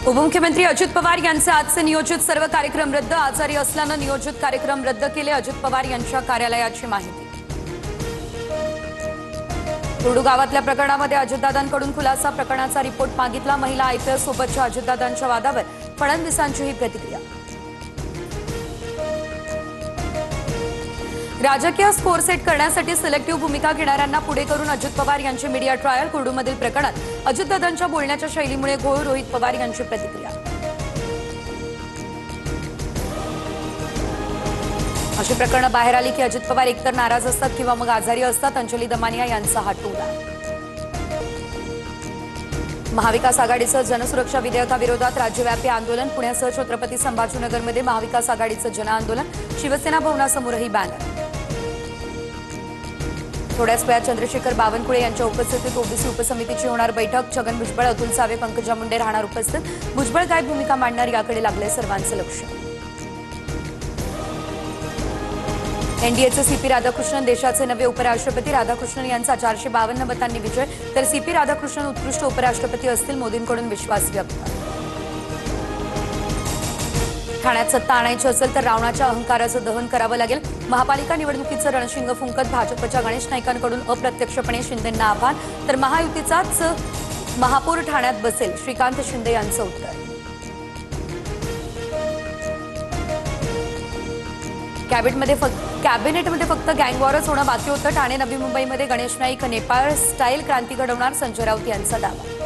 उपमुख्यमंत्री अजित पवार यांचे आजचे नियोजित सर्व कार्यक्रम रद्द। आजारी असल्याने नियोजित कार्यक्रम रद्द केले। अजित पवार यांच्या कार्यालयाची माहिती। कुर्डू गावातल्या प्रकरणामध्ये अजितदादांकडून खुलासा। प्रकरणाचा रिपोर्ट मागितला। महिला आयपीएस सोबतच्या अजितदादांच्या वादावर फडणवीसांची ही प्रतिक्रिया। राजकीय स्कोर सेट करण्यासाठी सिलेक्टिव्ह भूमिका घेणाऱ्यांना पुढे करून अजित पवार यांची मीडिया ट्रायल। कुर्डूमधील प्रकरणात अजितदादांच्या बोलण्याच्या शैलीमुळे घोळ। रोहित पवार यांची प्रतिक्रिया। अशी प्रकरणं बाहेर आली की अजित पवार एकतर नाराज असतात किंवा मग आजारी असतात। अंजली दमानिया यांचा हा टोला। महाविकास आघाडीचं जनसुरक्षा विधेयकाविरोधात राज्यव्यापी आंदोलन। पुण्यासह छत्रपती संभाजीनगरमध्ये महाविकास आघाडीचं जनआंदोलन। शिवसेना भवनासमोरही बॅनर। थोड्याच वेळात चंद्रशेखर बावनकुळे यांच्या उपस्थितीत ओबीसी उपसमितीची होणार बैठक। छगन भुजबळ, अतुल सावे, पंकजा मुंडे राहणार उपस्थित। भुजबळ काय भूमिका मांडणार याकडे लागले सर्वांचं लक्ष। एनडीएचे सीपी राधाकृष्णन देशाचे नवे उपराष्ट्रपती। राधाकृष्णन यांचा 452 मतांनी विजय, तर सीपी राधाकृष्णन उत्कृष्ट उपराष्ट्रपती असतील, मोदींकडून विश्वास व्यक्त। ठाण्यात सत्ता आणायची असेल तर रावणाच्या अहंकाराचं दहन करावं लागेल। महापालिका निवडणुकीचं रणशिंग फुंकत भाजपच्या गणेश नाईकांकडून अप्रत्यक्षपणे शिंदेंना आव्हान, तर महायुतीचाच महापौर ठाण्यात बसेल, श्रीकांत शिंदे यांचं उत्तर। कॅबिनेटमध्ये फक्त गँगवॉरच होणं बाकी होतं। ठाणे नवी मुंबईमध्ये गणेश नाईक नेपाळ स्टाईल क्रांती घडवणार, संजय राऊत यांचा दावा।